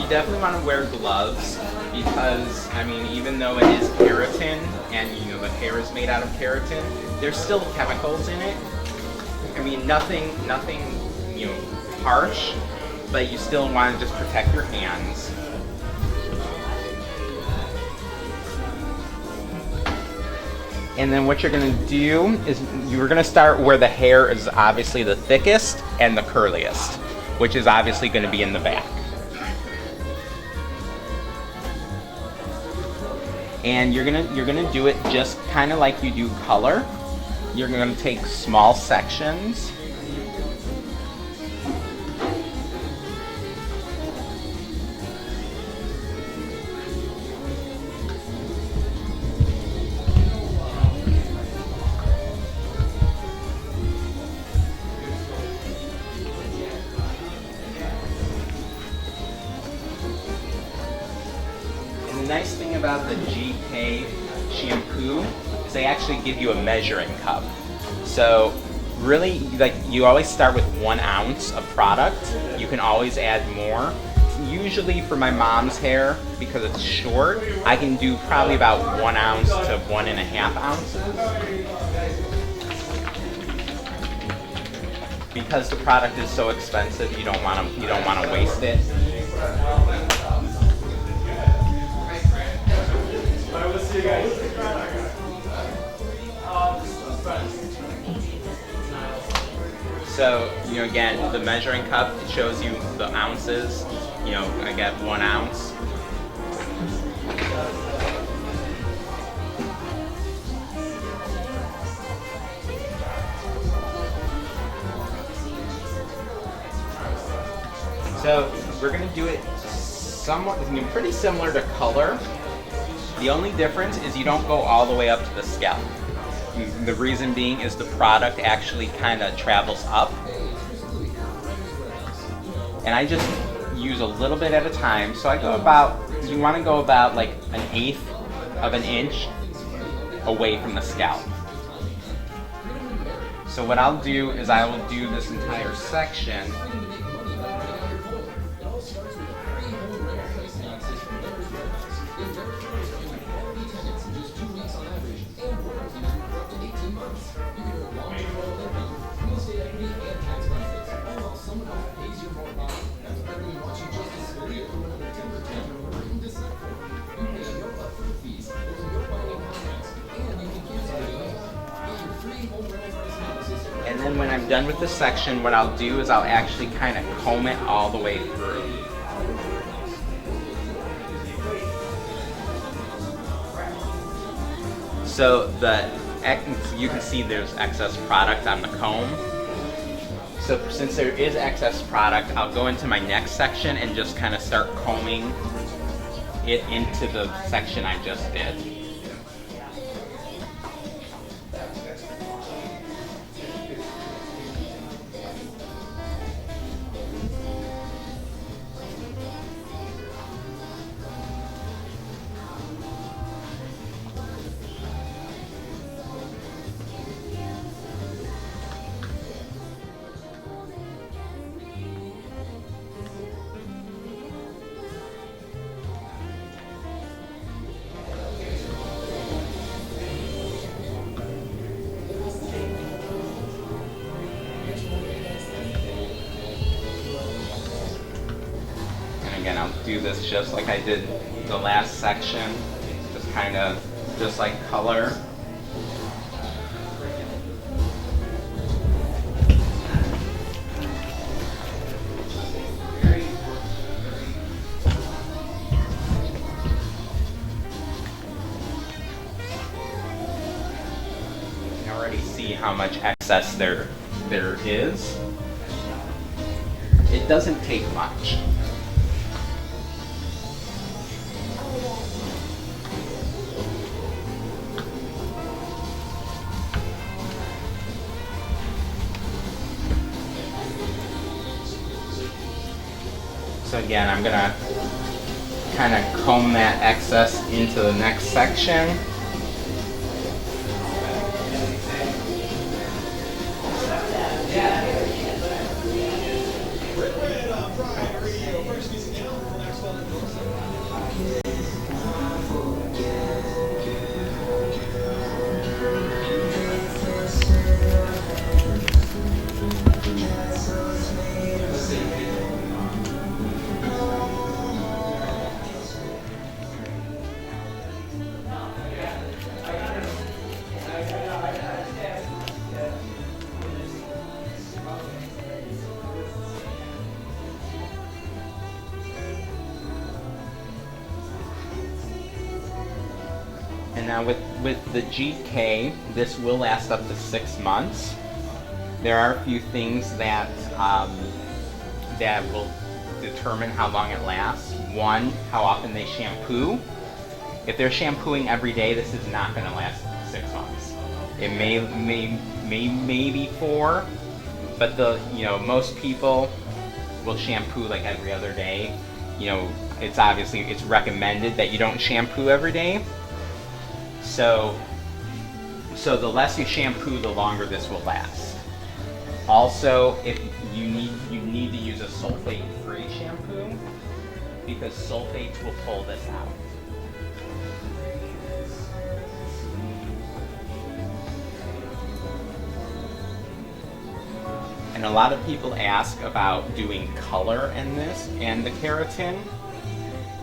definitely want to wear gloves because, I mean, even though it is keratin and, you know, the hair is made out of keratin, there's still chemicals in it. I mean, nothing, you know, harsh, but you still want to just protect your hands. And then what you're going to do is you're going to start where the hair is obviously the thickest and the curliest, which is obviously going to be in the back. And you're gonna do it just kind of like you do color. You're going to take small sections. The nice thing about the GK shampoo is they actually give you a measuring cup. So really, like, you always start with 1 ounce of product. You can always add more. Usually for my mom's hair, because it's short, I can do probably about 1 ounce to 1.5 ounces. Because the product is so expensive, you don't want to waste it. So, you know, again, the measuring cup, it shows you the ounces. You know, I get 1 ounce. So we're going to do it somewhat, you know, pretty similar to color. The only difference is you don't go all the way up to the scalp. The reason being is the product actually kind of travels up. And I just use a little bit at a time. So I go about, you want to go about like 1/8 of an inch away from the scalp. So what I'll do is I will do this entire section. And then when I'm done with this section, what I'll do is I'll actually kind of comb it all the way through. So you can see there's excess product on the comb. So since there is excess product, I'll go into my next section and just kind of start combing it into the section I just did. Again, I'll do this just like I did the last section, just kind of just like color. You can already see how much excess there is. It doesn't take much. So again, I'm gonna kind of comb that excess into the next section. now with the GK, this will last up to 6 months. There are a few things that that will determine how long it lasts. One, how often they shampoo. If they're shampooing every day, this is not going to last 6 months. It maybe 4, but most people will shampoo like every other day. It's recommended that you don't shampoo every day. So the less you shampoo, the longer this will last. Also, if you need to use a sulfate-free shampoo, because sulfates will pull this out. And a lot of people ask about doing color in this and the keratin.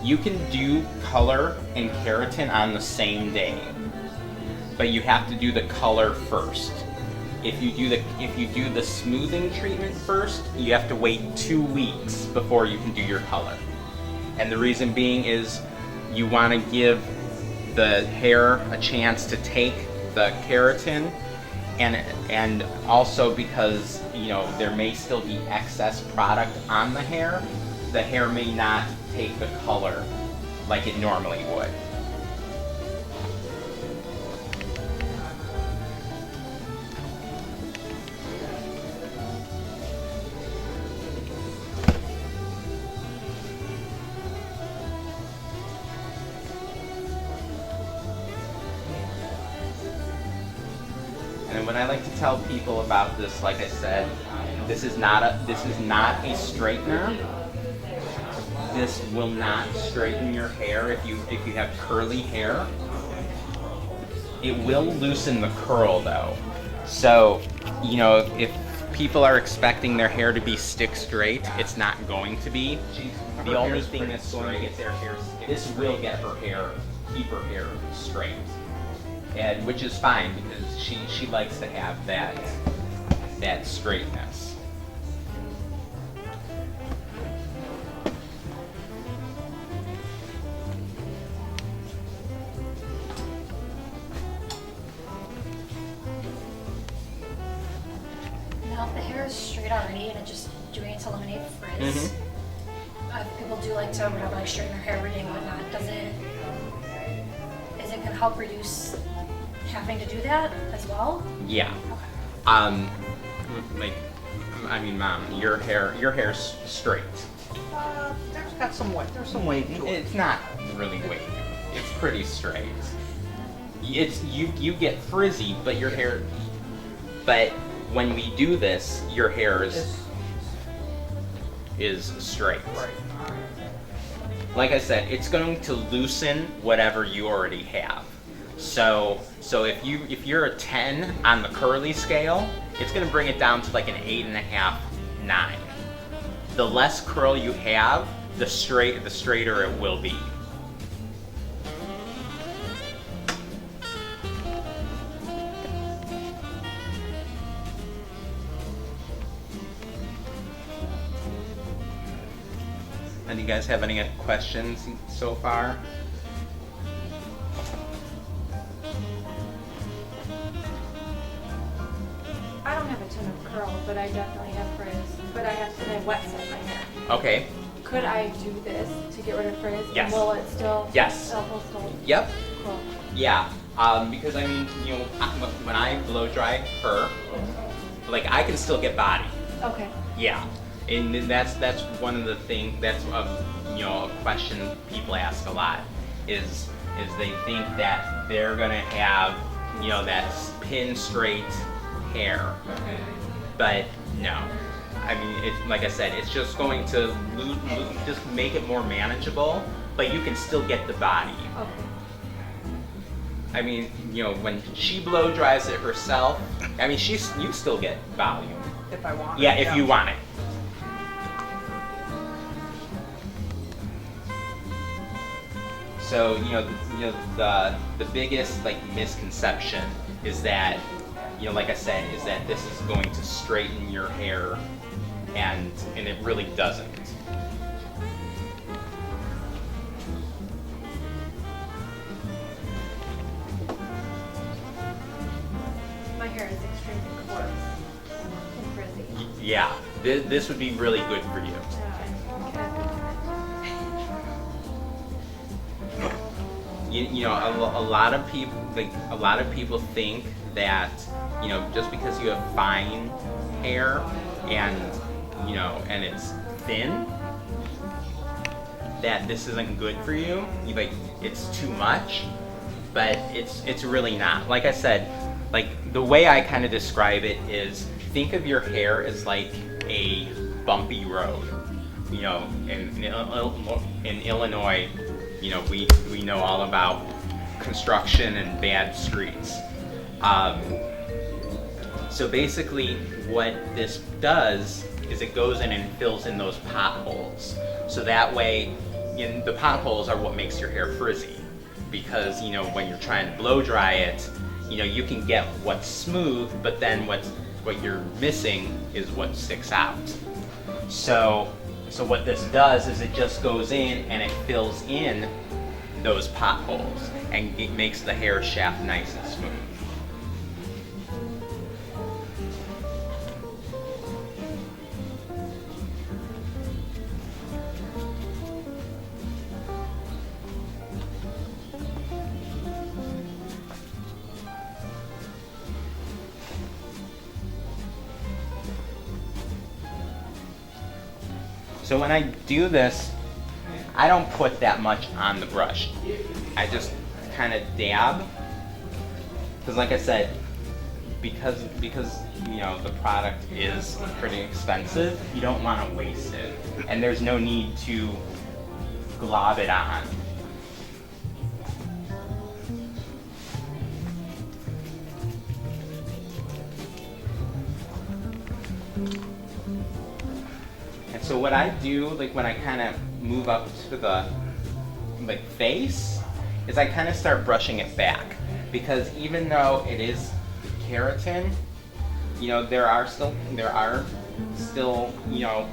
You can do color and keratin on the same day, but you have to do the color first. If you do the smoothing treatment first, you have to wait 2 weeks before you can do your color. And the reason being is you want to give the hair a chance to take the keratin, and also because there may still be excess product on the hair may not take the color like it normally would. And what I like to tell people about this, like I said, this is not a straightener. This will not straighten your hair if you have curly hair. It will loosen the curl though. So, if people are expecting their hair to be stick straight, it's not going to be. The only thing that's going to get their hair, this will get keep her hair straight. And which is fine because she likes to have that straightness. Now if the hair is straight already and doing it to eliminate frizz, people do like to whatever, like straighten their hair every day and whatnot. Is it going to help reduce having to do that as well? Yeah. Okay. Mom, your hair's straight. There's some wavy. It's not really wavy. It's pretty straight. You get frizzy, but your hair. But when we do this, your hair is straight. Right. Like I said, it's going to loosen whatever you already have. So if you're a 10 on the curly scale, it's going to bring it down to like an 8.5, 9. The less curl you have, the straighter it will be. And you guys have any questions so far? I don't have a ton of curl, but I definitely have frizz. But I have wet set my hair. Okay. Could I do this to get rid of frizz? Yes. And will it still? Yes. Will still. Yep. Cool. Yeah. Because when I blow dry her, like I can still get body. Okay. Yeah. And that's one of the things that's a question people ask a lot is they think that they're gonna have that pin straight hair, but no. I mean, it's like I said, it's just going to just make it more manageable, but you can still get the body. Okay. I mean, when she blow dries it herself, I mean, you still get volume. If I want it. Yeah, if you want it. So the biggest misconception is that like I said is that this is going to straighten your hair, and it really doesn't. hair is extremely coarse and frizzy. Yeah, this would be really good for you. You know, a lot of people, like, a lot of people think that, you know, just because you have fine hair and, you know, and it's thin, that this isn't good for you. Like, it's too much, but it's really not. Like I said, like, the way I kind of describe it is, think of your hair as like a bumpy road. You know, in Illinois, you know, we know all about construction and bad streets. So basically what this does is it goes in and fills in those potholes. So that way, the potholes are what makes your hair frizzy. Because, you know, when you're trying to blow dry it, you know, you can get what's smooth, but then what you're missing is what sticks out. So what this does is it just goes in and it fills in those potholes and it makes the hair shaft nice and smooth. So when I do this, I don't put that much on the brush. I just kind of dab, because like I said, because you know, the product is pretty expensive, you don't want to waste it, and there's no need to glob it on. And so what I do, like when I kind of move up to the like face, is I kind of start brushing it back, because even though it is keratin, you know, there are still you know,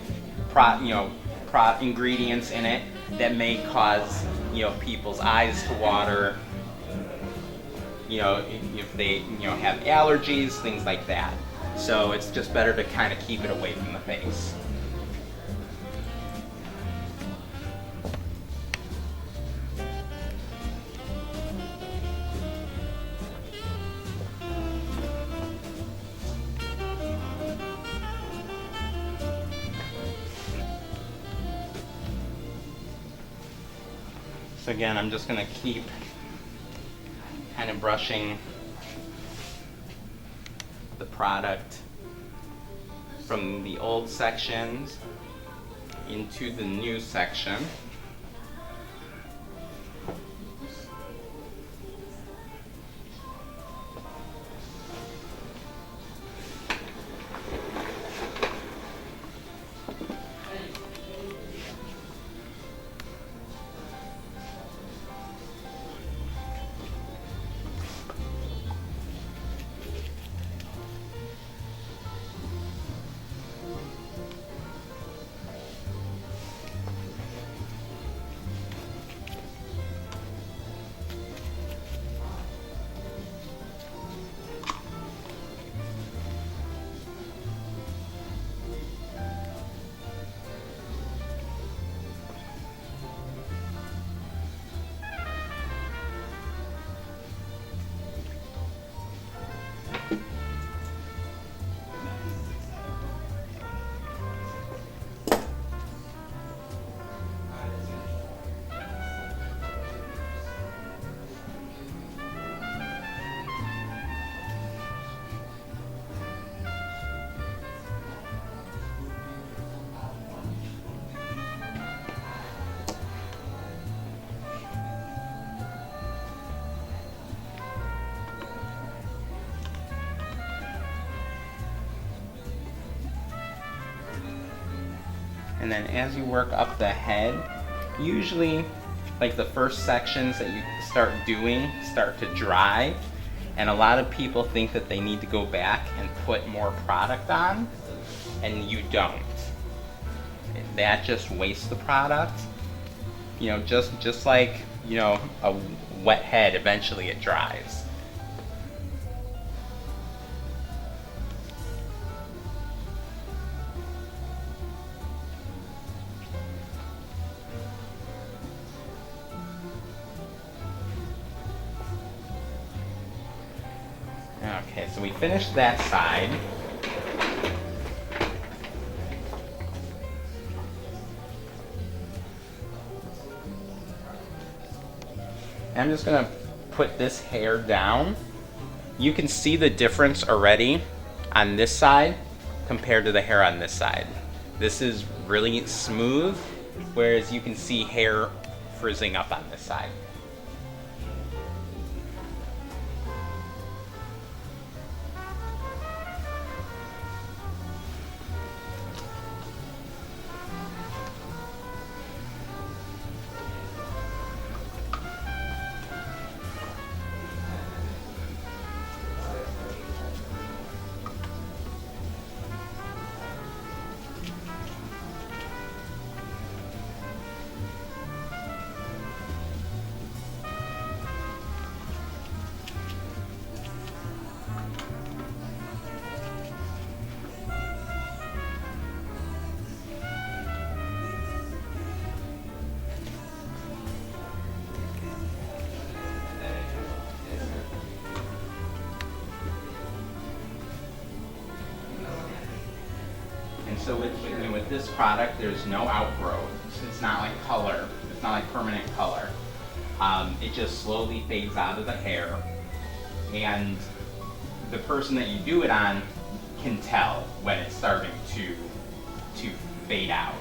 ingredients in it that may cause, you know, people's eyes to water, you know, if they, you know, have allergies, things like that. So it's just better to kind of keep it away from the face. So again, I'm just going to keep kind of brushing the product from the old sections into the new section. And then as you work up the head, usually like the first sections that you start doing start to dry, and a lot of people think that they need to go back and put more product on, and you don't. That just wastes the product. You know, just like, you know, a wet head, eventually it dries. Okay, so we finished that side. I'm just gonna put this hair down. You can see the difference already on this side compared to the hair on this side. This is really smooth, whereas you can see hair frizzing up on this side. And so with this product, there's no outgrowth. It's not like color. It's not like permanent color. It just slowly fades out of the hair. And the person that you do it on can tell when it's starting to fade out.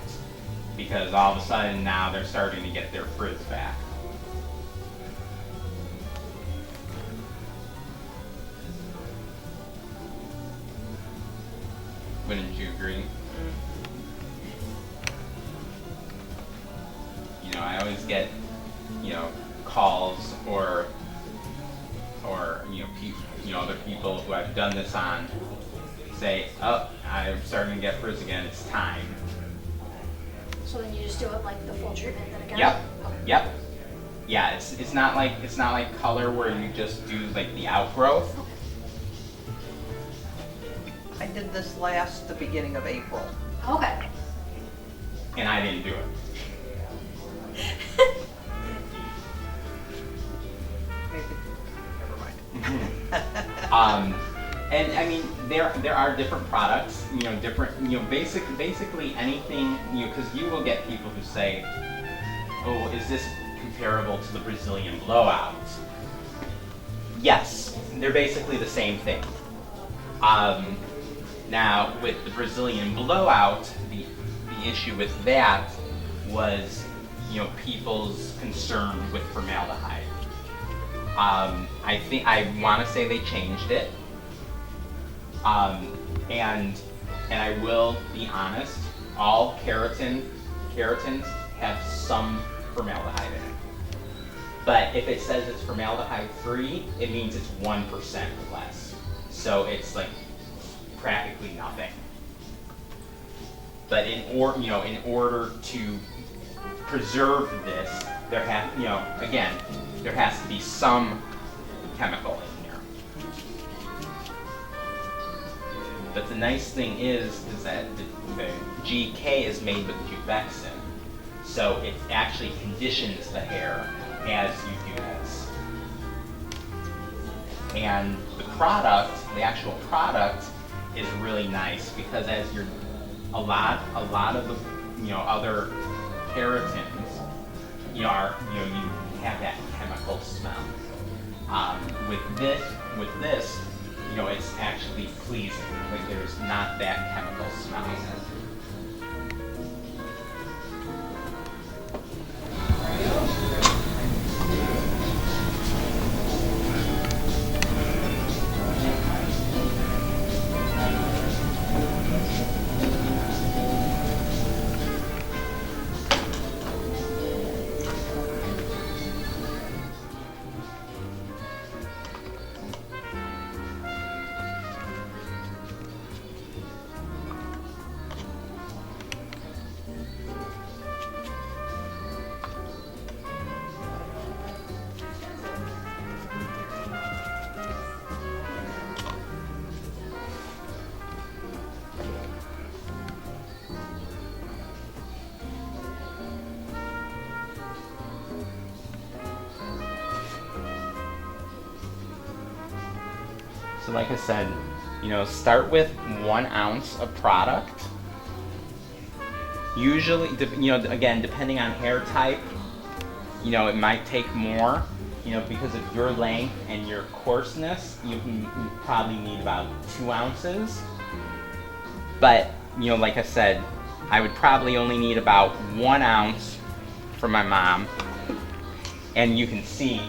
Because all of a sudden now they're starting to get their frizz back. Wouldn't you agree? You know, I always get, calls or other people who I've done this on say, "Oh, I'm starting to get frizz again. It's time." So then you just do it like the full treatment then again? Yep. Okay. Yep. Yeah, it's not like color where you just do like the outgrowth. I did this the beginning of April. Okay. And I didn't do it. Maybe, never mind. And I mean, there are different products, basically anything, because you will get people who say, "Oh, is this comparable to the Brazilian blowout?" Yes, they're basically the same thing. Now, with the Brazilian blowout, the issue with that was, people's concern with formaldehyde. I want to say they changed it. And I will be honest, all keratins have some formaldehyde in it. But if it says it's formaldehyde free, it means it's 1% less. So it's like practically nothing. But in order to preserve this, there has to be some chemical in there. But the nice thing is that the GK is made with juvexin, so it actually conditions the hair as you do this. And the actual product is really nice because as a lot of the other keratins, you have that chemical smell. With this, it's actually pleasing. Like there's not that chemical smell. So like I said, start with 1 ounce of product. Usually, again, depending on hair type, it might take more, because of your length and your coarseness, you probably need about 2 ounces. But, like I said, I would probably only need about 1 ounce for my mom. And you can see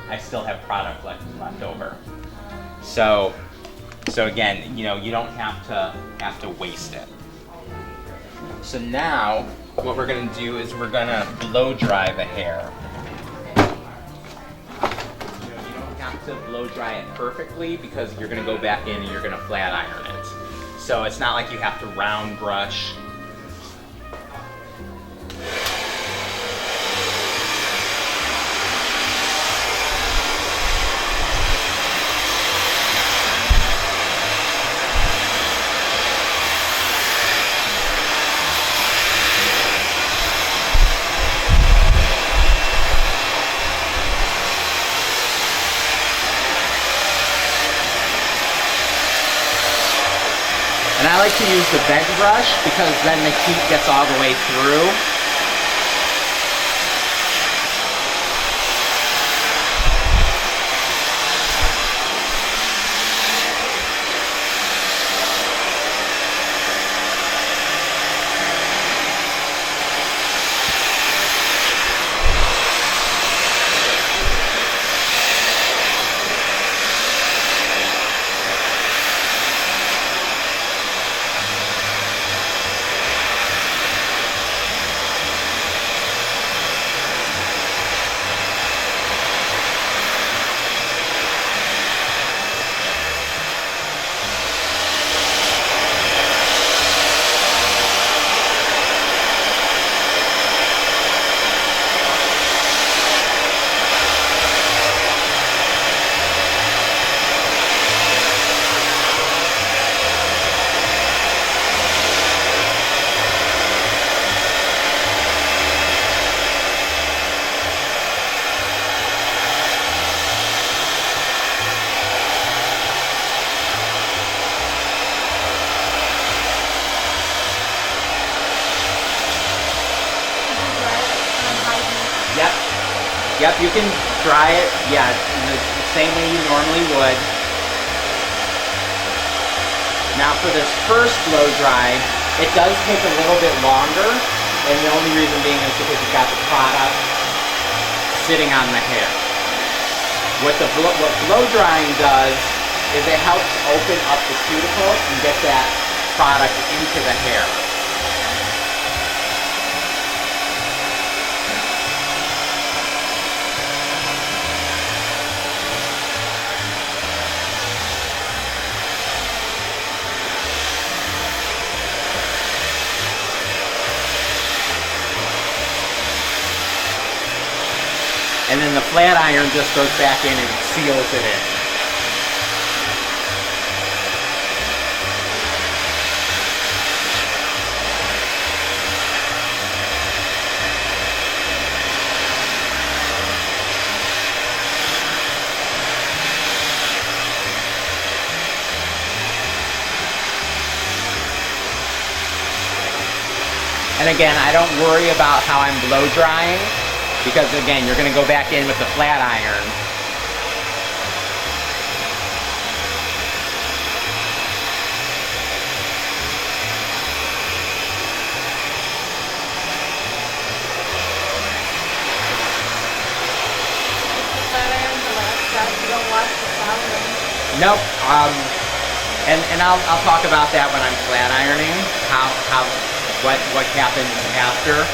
I still have product left over. So again, you don't have to waste it. So now, what we're gonna do is we're gonna blow dry the hair. You don't have to blow dry it perfectly because you're gonna go back in and you're gonna flat iron it. So it's not like you have to round brush. And I like to use the bed brush because then the heat gets all the way through. Yep, you can dry it, the same way you normally would. Now for this first blow dry, it does take a little bit longer, and the only reason being is because you've got the product sitting on the hair. What blow drying does is it helps open up the cuticle and get that product into the hair. And then the flat iron just goes back in and seals it in. And again, I don't worry about how I'm blow drying, because again, you're going to go back in with the flat iron. Flat iron, the last step, you don't wash the salon. Nope. And I'll talk about that when I'm flat ironing. What happens after.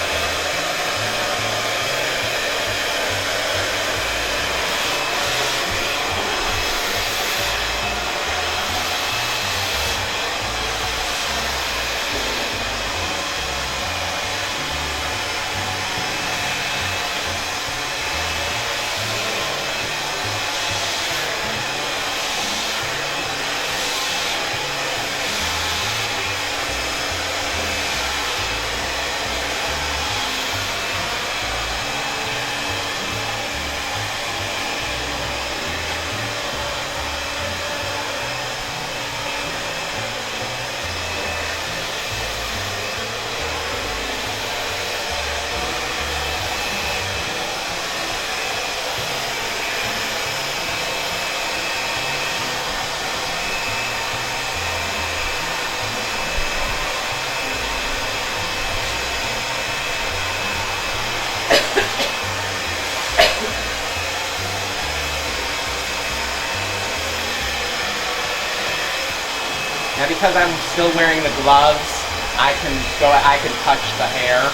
Now because I'm still wearing the gloves, I can touch the hair.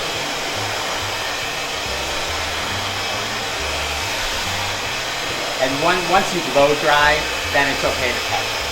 And once you blow dry, then it's okay to cut.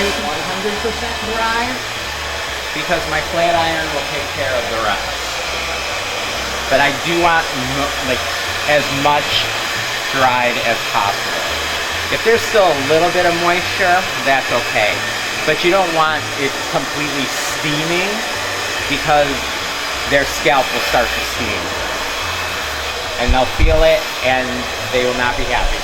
shoot 100% dry because my flat iron will take care of the rest. But I do want like as much dried as possible. If there's still a little bit of moisture, that's okay. But you don't want it completely steaming because their scalp will start to steam. And they'll feel it and they will not be happy.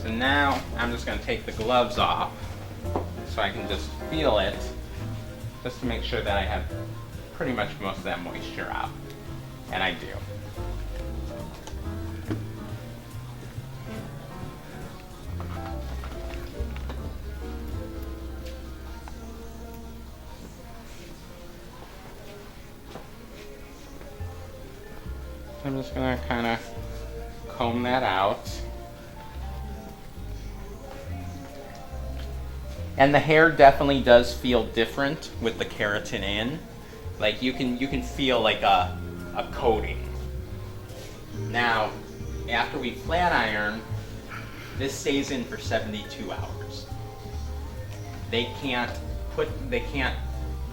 So now I'm just going to take the gloves off so I can just feel it, just to make sure that I have pretty much most of that moisture out. And I do. I'm just going to kind of comb that out. And the hair definitely does feel different with the keratin in. Like you can feel like a coating. Now, after we flat iron, this stays in for 72 hours. They can't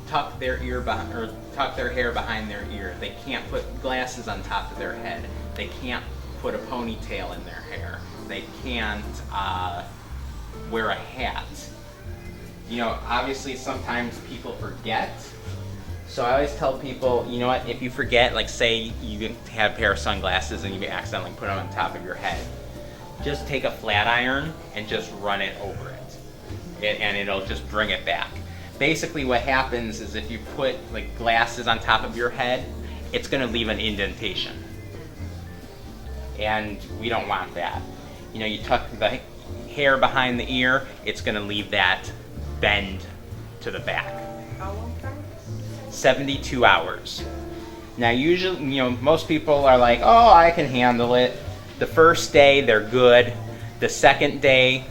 tuck their ear behind, or tuck their hair behind their ear. They can't put glasses on top of their head. They can't put a ponytail in their hair. They can't wear a hat. You know, obviously sometimes people forget. So I always tell people, you know what, if you forget, like say you have a pair of sunglasses and you accidentally put them on top of your head, just take a flat iron and just run it over it. And it'll just bring it back. Basically what happens is if you put like glasses on top of your head, it's gonna leave an indentation. And we don't want that. You know, you tuck the hair behind the ear, it's gonna leave that bend to the back. How long time? 72 hours. Now usually, you know, most people are like, oh, I can handle it. The first day they're good. The second day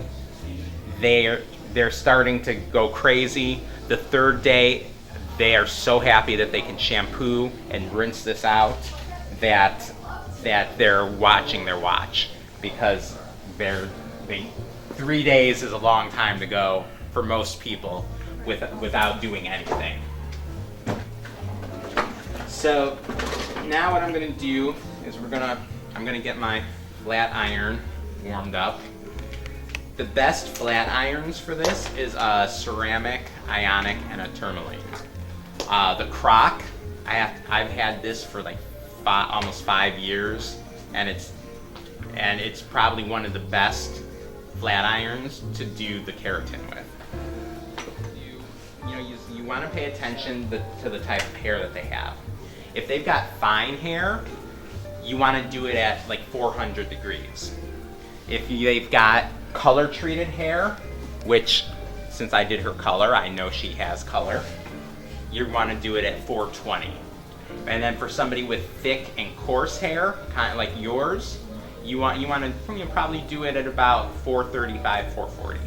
they're starting to go crazy. The third day they are so happy that they can shampoo and rinse this out that they're watching their watch, because 3 days is a long time to go for most people without doing anything. So now what I'm going to do is I'm going to get my flat iron warmed up. The best flat irons for this is a ceramic, ionic, and a tourmaline. The Croc, I've had this for like almost 5 years, and it's probably one of the best flat irons to do the keratin with. You want to pay attention to the type of hair that they have. If they've got fine hair, you want to do it at like 400 degrees. If they've got color treated hair, which since I did her color, I know she has color, you want to do it at 420. And then for somebody with thick and coarse hair, kind of like yours, you want to probably do it at about 435, 440.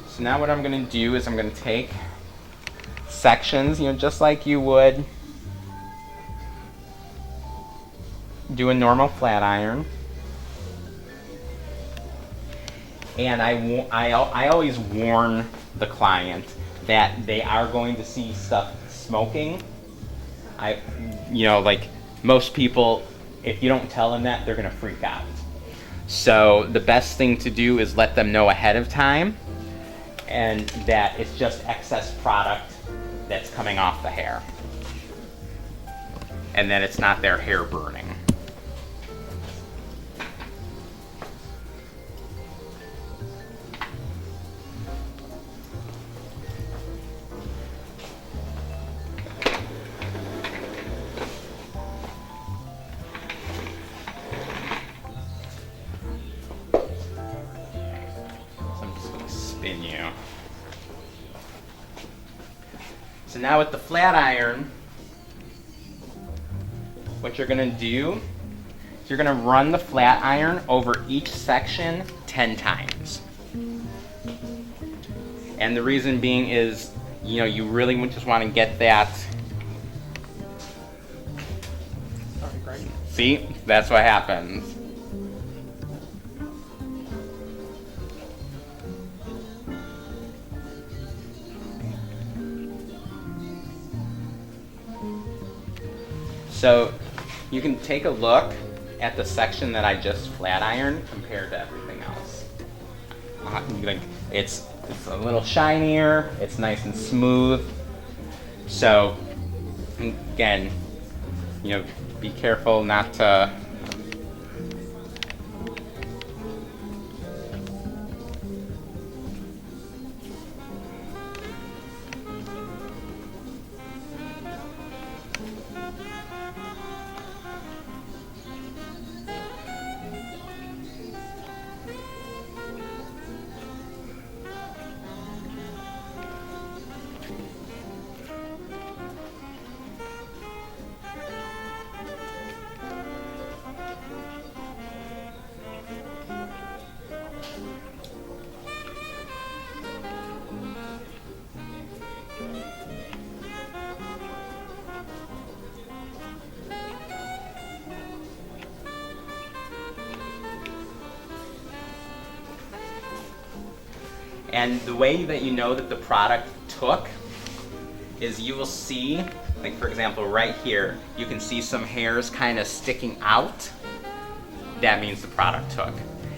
So now what I'm going to do is I'm going to take sections, just like you would do a normal flat iron. And I always warn the client that they are going to see stuff smoking. Like most people, if you don't tell them that, they're going to freak out. So the best thing to do is let them know ahead of time, and that it's just excess product that's coming off the hair, and that it's not their hair burning. So now with the flat iron, what you're going to do is you're going to run the flat iron over each section 10 times. And the reason being is, you really just want to get that. See, that's what happens. So you can take a look at the section that I just flat ironed compared to everything else. It's a little shinier, it's nice and smooth. So again, be careful not to. And the way that you know that the product took is you will see, like for example right here, you can see some hairs kind of sticking out. That means the product took.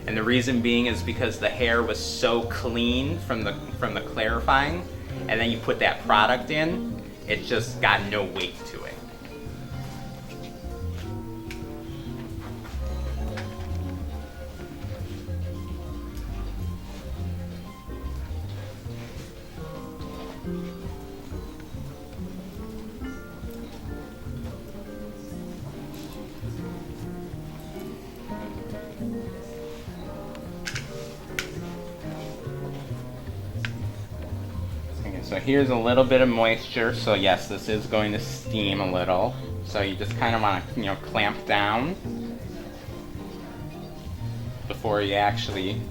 And the reason being is because the hair was so clean from the clarifying, and then you put that product in, it just got no weight to it. So here's a little bit of moisture, so yes, this is going to steam a little. So you just kind of want to, clamp down before you actually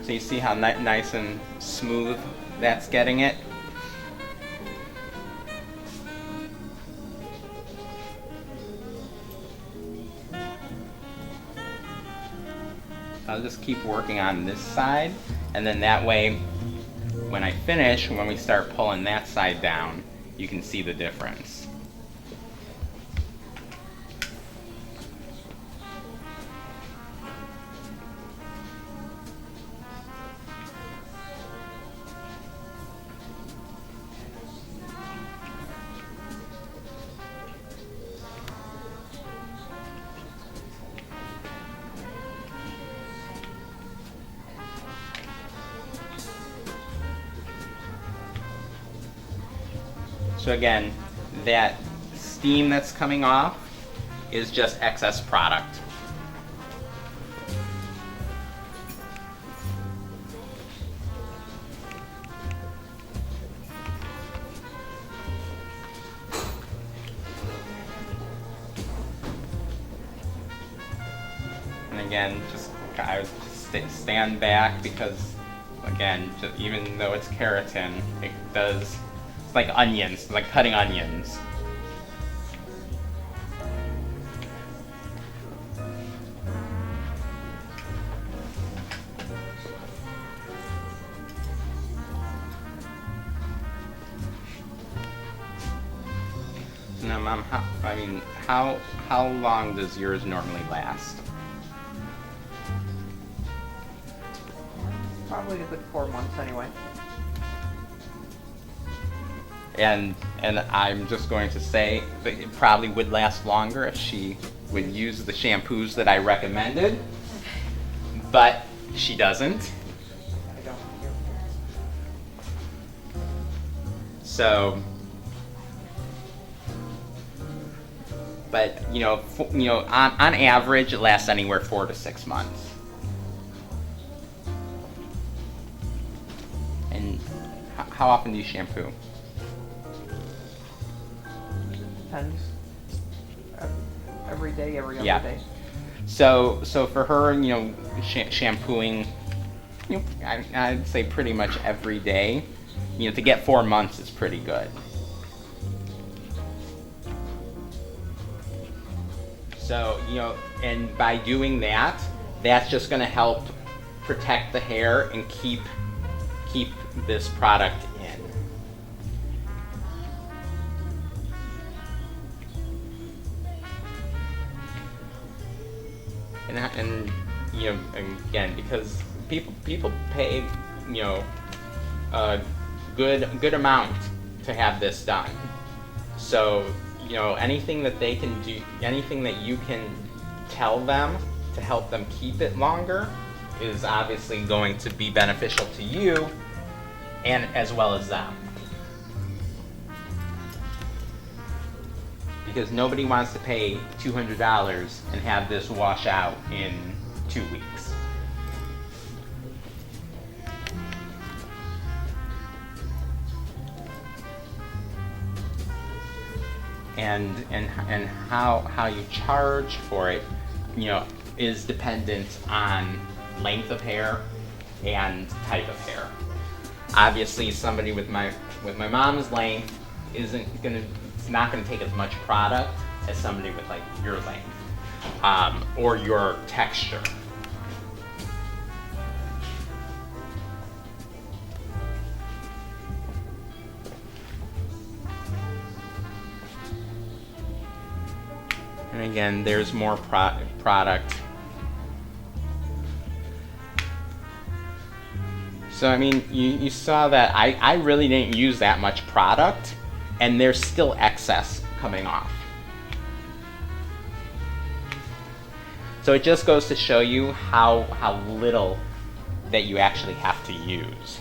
So you see how nice and smooth that's getting it? I'll just keep working on this side, and then that way, when I finish, when we start pulling that side down, you can see the difference. So again, that steam that's coming off is just excess product. And again, I would stand back because, again, even though it's keratin, it does. It's like onions, like cutting onions. Now, Mom, how long does yours normally last? Probably a good 4 months anyway. And I'm just going to say that it probably would last longer if she would use the shampoos that I recommended, but she doesn't. I don't. So, but on average, it lasts anywhere 4 to 6 months. And how often do you shampoo? Depends. Every day, every other Yeah. day. So for her, shampooing, I'd say pretty much every day. To get 4 months is pretty good. So, and by doing that, that's just going to help protect the hair and keep this product in. And again, because people pay a good amount to have this done. So anything that they can do, anything that you can tell them to help them keep it longer is obviously going to be beneficial to you and as well as them. Because nobody wants to pay $200 and have this wash out in 2 weeks. And how you charge for it, is dependent on length of hair and type of hair. Obviously, somebody with my mom's length it's not gonna take as much product as somebody with like your length or your texture. And again, there's more product. So I mean, you saw that I really didn't use that much product, and there's still excess coming off. So it just goes to show you how little that you actually have to use.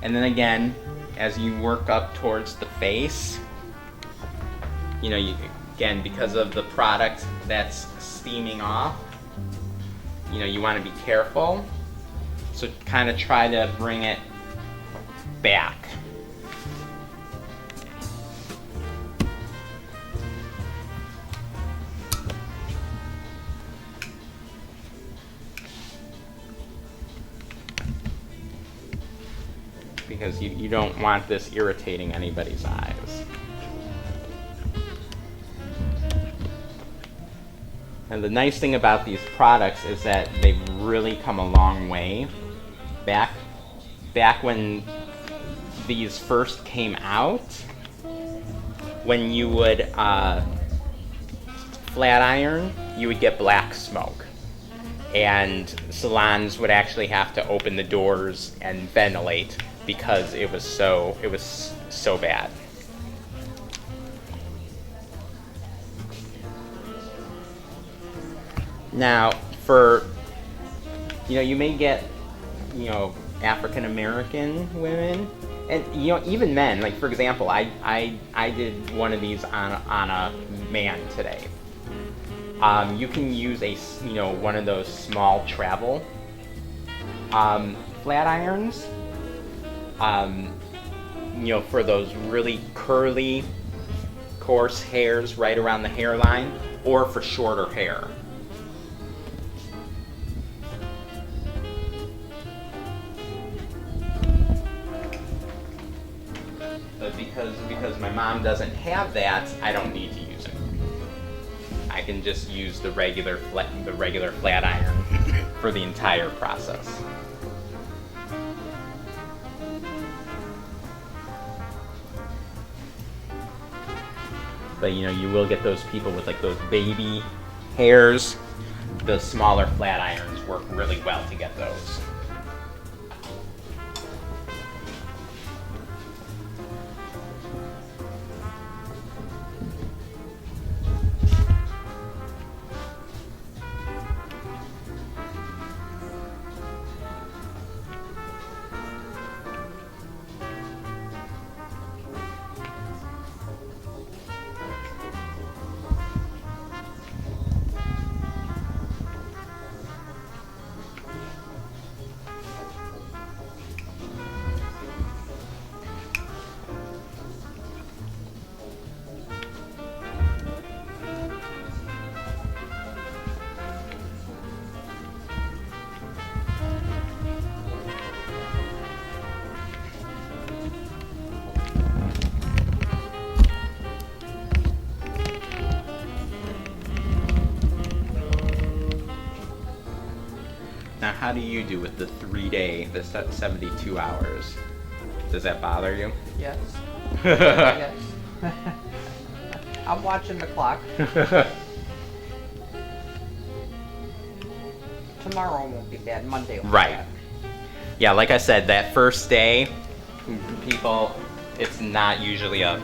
And then again, as you work up towards the face, again, because of the product that's steaming off, you want to be careful. So kind of try to bring it back. Because you don't want this irritating anybody's eyes. And the nice thing about these products is that they've really come a long way. Back when these first came out, when you would flat iron, you would get black smoke. And salons would actually have to open the doors and ventilate because it was so bad. Now, for you may get African American women, and even men. Like for example, I did one of these on a man today. You can use one of those small travel flat irons. For those really curly, coarse hairs right around the hairline, or for shorter hair. But because my mom doesn't have that, I don't need to use it. I can just use the regular flat iron for the entire process. But you will get those people with like those baby hairs. The smaller flat irons work really well to get those. do you do with the 3-day, the 72 hours? Does that bother you? Yes. Yes. I'm watching the clock. Tomorrow won't be bad. Monday will be Right. bad. Yeah, like I said, that first day, people, it's not usually a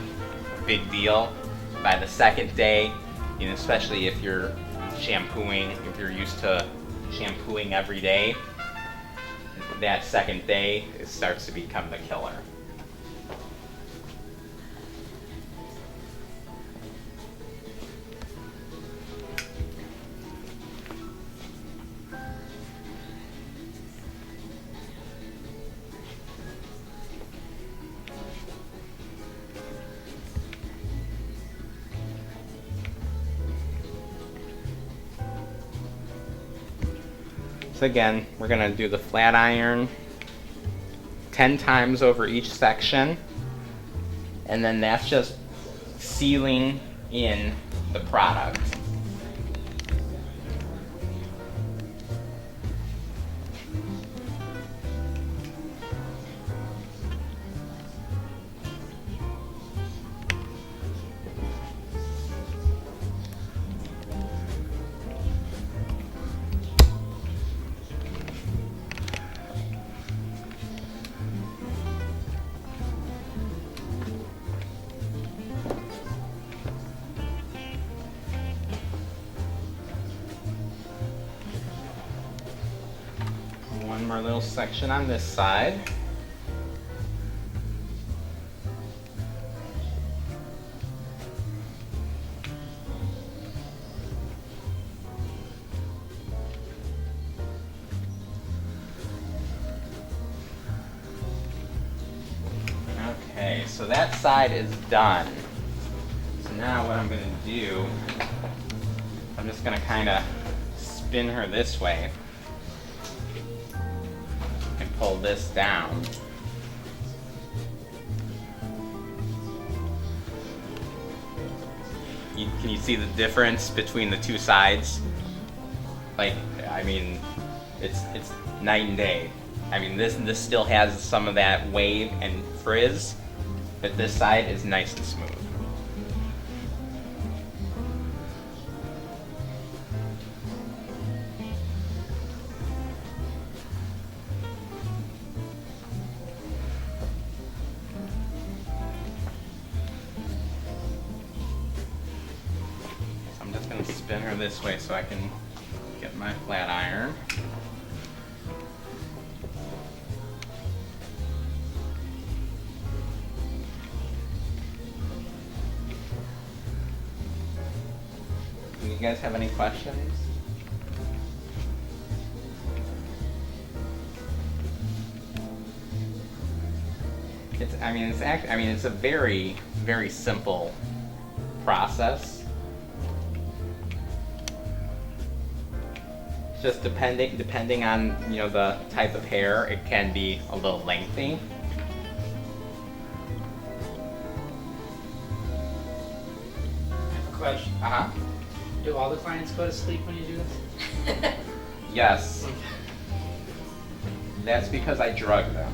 big deal. By the second day, you know, especially if you're shampooing, if you're used to shampooing every day, that second day, it starts to become the killer. So again, we're gonna do the flat iron 10 times over each section, and then that's just sealing in the product. One more little section on this side. Okay, so that side is done. So now what I'm going to do, I'm just going to kind of spin her this way and pull this down. Can you see the difference between the two sides? Like, I mean, it's night and day. I mean, this still has some of that wave and frizz, but this side is nice and smooth. So I'm just going to spin her this way so I can get my flat iron. Do you guys have any questions? It's a very, very simple process. Just depending on, you know, the type of hair, it can be a little lengthy. I have a question. Do all the clients go to sleep when you do this? Yes. That's because I drug them.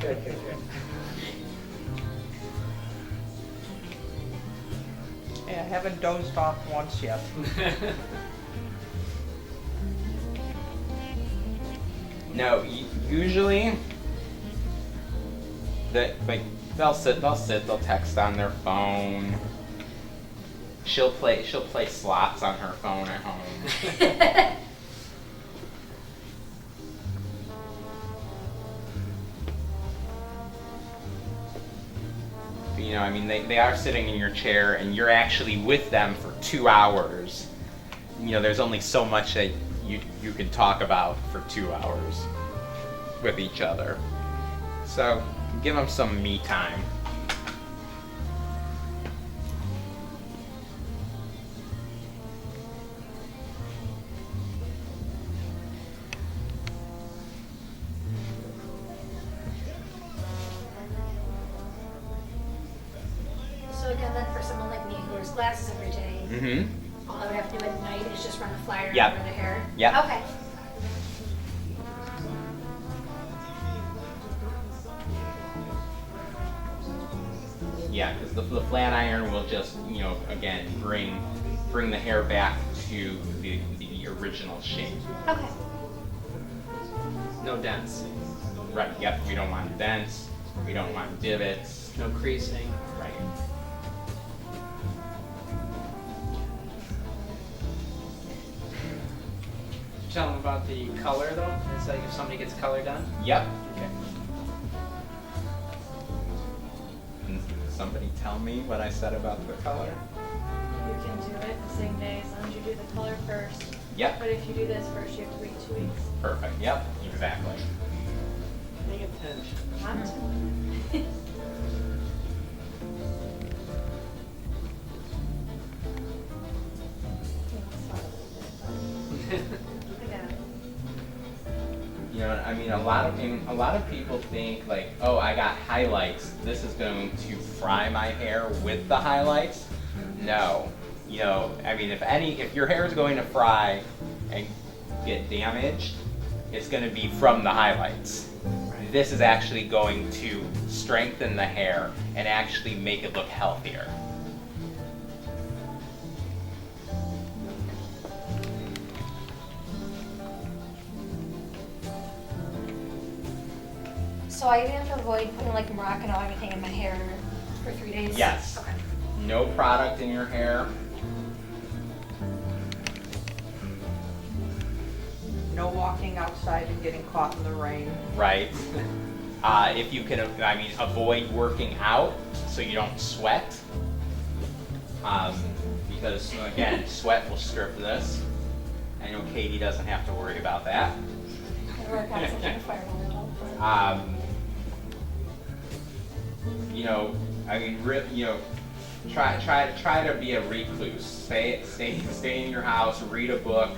Good. Yeah, I haven't dozed off once yet. No, usually, they'll sit, they'll text on their phone. She'll play slots on her phone at home. You know, I mean, they are sitting in your chair, and you're actually with them for 2 hours. You know, there's only so much that you can talk about for 2 hours with each other. So give them some me time. So again, then for someone like me who wears glasses every day, Mm-hmm. all I would have to do at night is just run a flyer Yep. over the hair. Yep. Okay. Yeah, because the flat iron will just, again, bring the hair back to the original shape. Okay. No dents, Right, yep, we don't want dents, we don't want divots. no creasing. Right. Tell them about the color though. It's like if somebody gets color done. Yep. Okay. Can somebody tell me what I said about the color? You can do it the same day as long as you do the color first. Yep. But if you do this first, you have to wait 2 weeks. Perfect, yep, exactly. Paying attention. Not to. I mean, a lot of people think like, oh, I got highlights. This is going to fry my hair with the highlights. No, I mean, if your hair is going to fry and get damaged, it's going to be from the highlights. This is actually going to strengthen the hair and actually make it look healthier. So I even have to avoid putting like Moroccan or anything in my hair for 3 days? Yes. Okay. No product in your hair. No walking outside and getting caught in the rain. Right. If you can, avoid working out so you don't sweat. Because again, sweat will strip this. I know Katie doesn't have to worry about that. I work out something to fire a little. Try to be a recluse. Stay in your house, read a book.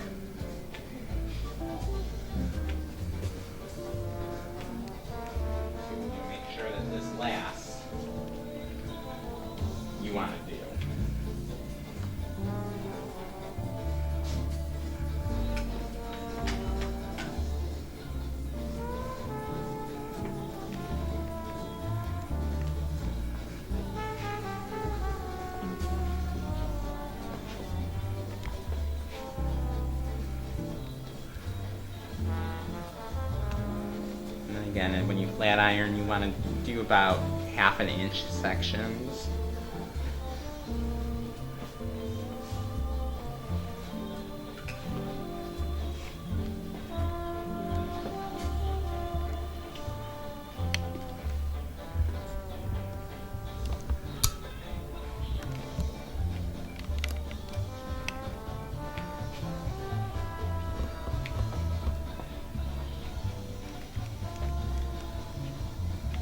Make sure that this lasts. You want to do. Again, when you flat iron, you want to do about 1/2 inch sections.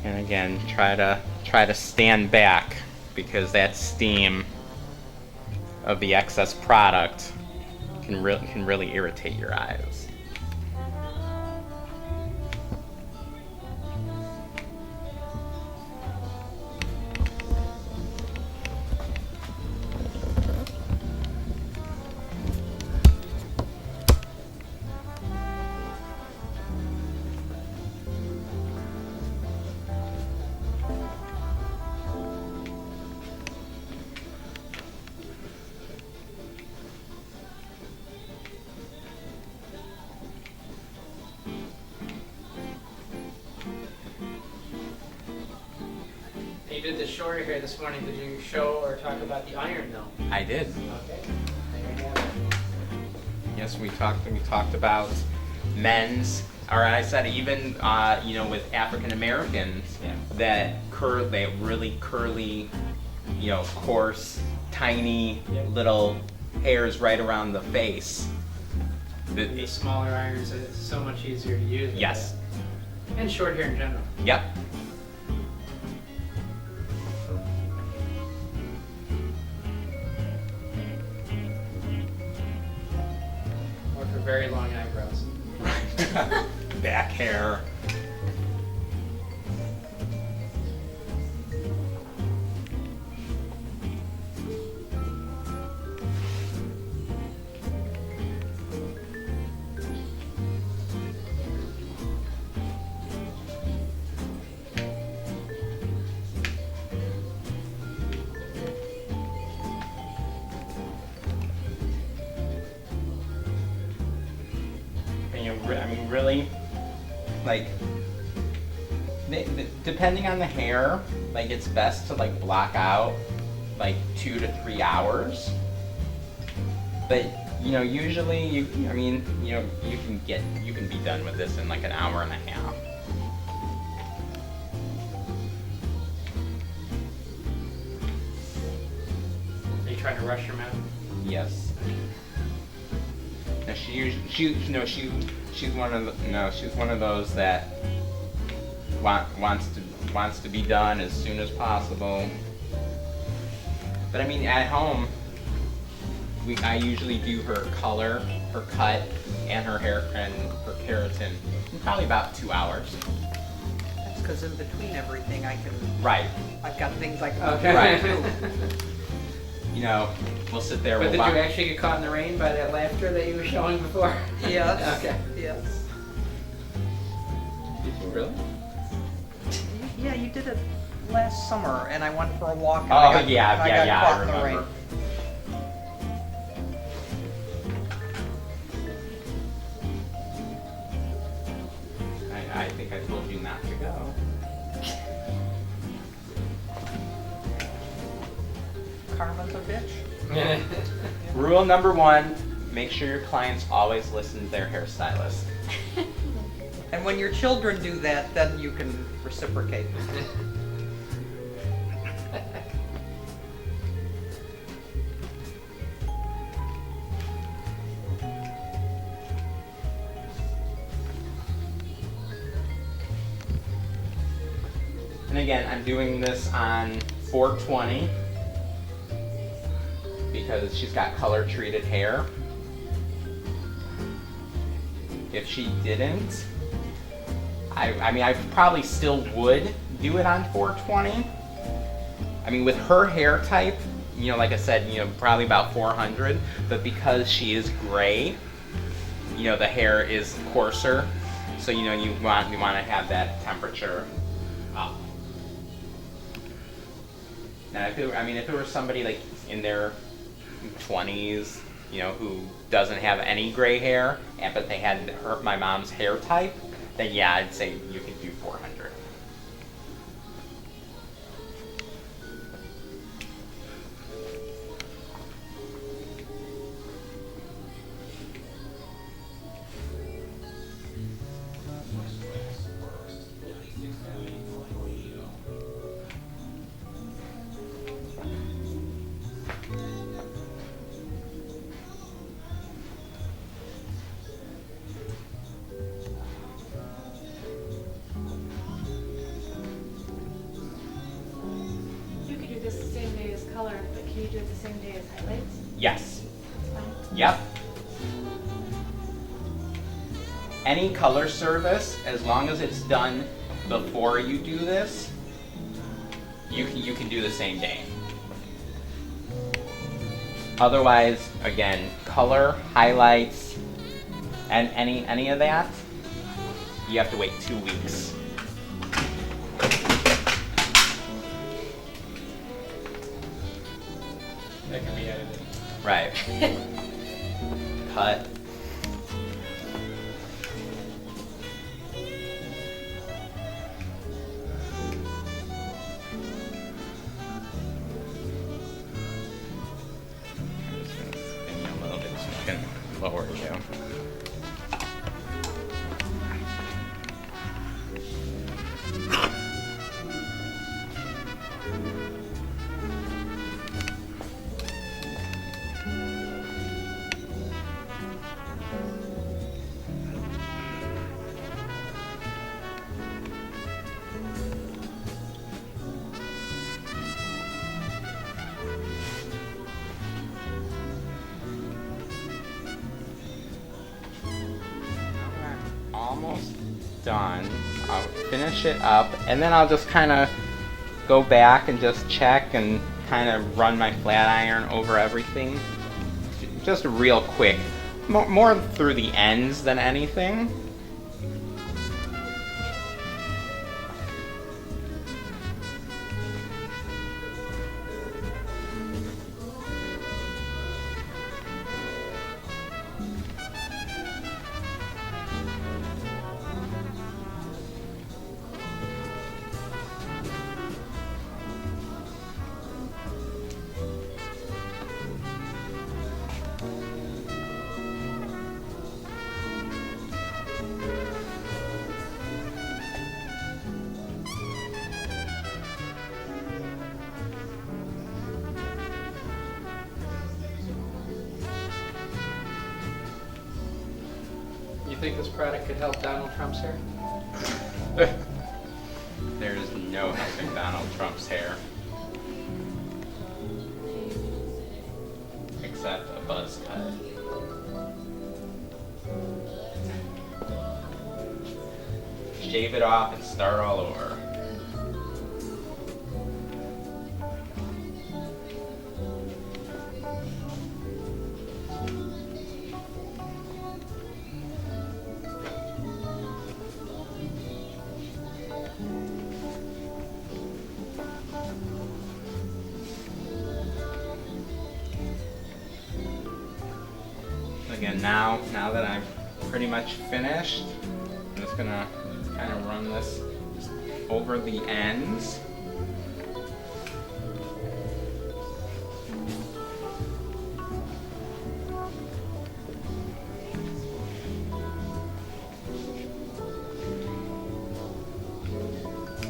And again, try to stand back because that steam of the excess product can really irritate your eyes. You did the shorter hair this morning. Did you show or talk about the iron though? I did. Okay. There you have it. Yes, we talked about men's, or I said even with African Americans that they have really curly, coarse, tiny little hairs right around the face. The smaller irons are so much easier to use. Yes. And short hair in general. Yep. Or for very long eyebrows. Back hair. like, depending on the hair, like it's best to like block out like 2 to 3 hours. But usually you can be done with this in like an hour and a half. Are you trying to rush your mouth? Yes. No, she's one of those that wants to be done as soon as possible. But I mean, at home, I usually do her color, her cut, and her hair and her keratin in probably about 2 hours. That's because in between everything I can, Right. I've got things I can Okay. Right. do. We'll sit there. But We'll did you actually get caught in the rain by that laughter that you were showing before? Yes. Okay. Yes. Did you really? Yeah, you did it last summer, and I went for a walk. And Oh, I got, yeah, and I yeah, got yeah, caught I in the rain. remember. I think I told you not to go. Karma's a bitch. Rule number 1, make sure your clients always listen to their hairstylist. And when your children do that, then you can reciprocate. And again, I'm doing this on 420 because she's got color treated hair. If she didn't, I mean, I probably still would do it on 420. I mean, with her hair type, like I said, probably about 400, but because she is gray, the hair is coarser, so you want to have that temperature up. Now, if it were somebody like in their 20s, who doesn't have any gray hair, but they had my mom's hair type, then yeah, I'd say you could do 400. You could do this the same day as color, but can you do it the same day as highlights? Yes. That's fine. Yep. Any color service, as long as it's done before you do this, you can do the same day. Otherwise, again, color, highlights, and any of that, you have to wait 2 weeks. That can be edited. Right. Cut. Spin you a little bit so you can lower you. Almost done. I'll finish it up and then I'll just kind of go back and just check and kind of run my flat iron over everything. Just real quick. More through the ends than anything. think this product could help Donald Trump's hair? There is no helping Donald Trump's hair. Except a buzz cut. Shave it off and start all over. Again, now that I'm pretty much finished, I'm just gonna kind of run this over the ends.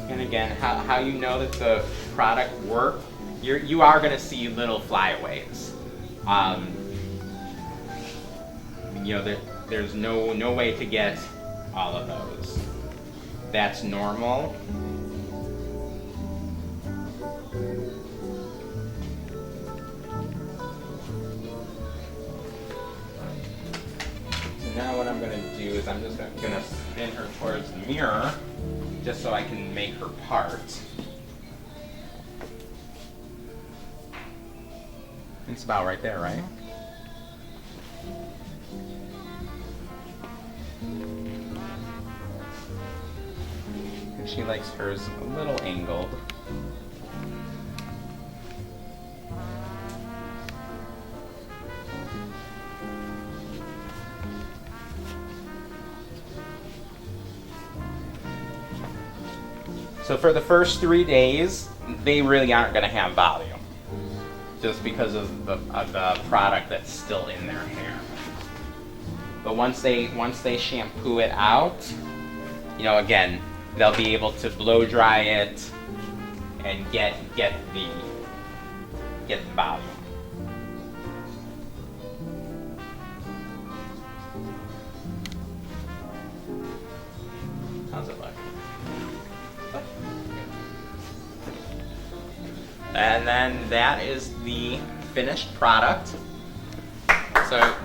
And again, how you know that the product worked, you are gonna see little flyaways. You know, there's no way to get all of those. That's normal. So now what I'm going to do is I'm just going to spin her towards the mirror just so I can make her part. It's about right there, right? She likes hers a little angled. So for the first 3 days, they really aren't going to have volume, just because of the product that's still in their hair. But once they shampoo it out, you know, again, they'll be able to blow dry it and get the volume. How's it look? And then that is the finished product. So